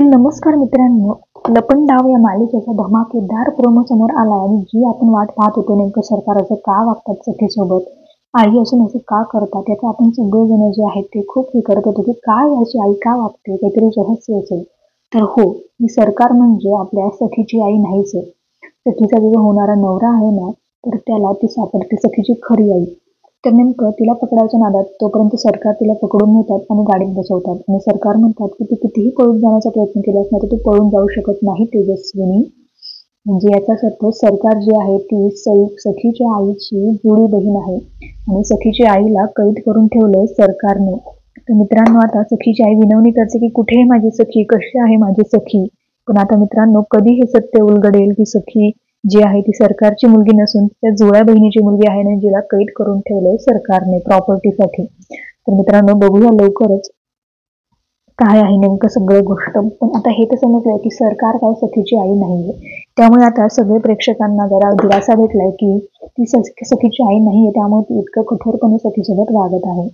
नमस्कार मित्रांनो, लपंडाव या मालिकेचा धमाकेदार प्रोमो समोर आलाय आणि जी आपण वाट पाहत होतो नेमकं सरकार असं का वागतात सखीसोबत, आई असून असं का करतात याचं आपण सगळेजण जे आहेत ते खूप हे करत होतो की काय याची आई का वागते, काहीतरी रहस्य असेल. तर हो, ही सरकार म्हणजे आपल्या सखीची आई नाहीच आहे. सखीचा जो होणारा नवरा आहे ना, तर त्याला ती सापडते सखीची खरी आई. तर नेमकं तिला पकडायच्या नादात तोपर्यंत सरकार तिला पकडून नेतात आणि गाडीत बसवतात आणि सरकार म्हणतात की तू कितीही पळून जाण्याचा प्रयत्न केलास ना तर तू पळून जाऊ शकत नाही तेजस्विनी. म्हणजे याचाच अर्थ सरकार जी आहे ती सखीच्या आईची जुळी बहीण आहे आणि सखीच्या आईला कैद करून ठेवलंय सरकारने. तर मित्रांनो, आता सखीची आई विनवणी करते की कुठे आहे माझी सखी, कशी आहे माझी सखी. पण आता मित्रांनो, कधी हे सत्य उलगडेल की सखी जी आहे ती सरकारची मुलगी नसून त्या जुळ्या बहिणीची मुलगी आहे आणि जिला कैद करून ठेवलंय सरकारने प्रॉपर्टीसाठी. तर मित्रांनो, बघूया लवकरच काय आहे नेमकं सगळं गोष्ट. पण आता हे तर समजलंय की सरकार काय सखीची आई नाहीये. त्यामुळे आता सगळे प्रेक्षकांना जरा दिलासा भेटलाय की ती सखीची आई नाहीये, त्यामुळे ती इतकं कठोरपणे सखीसोबत वागत आहे.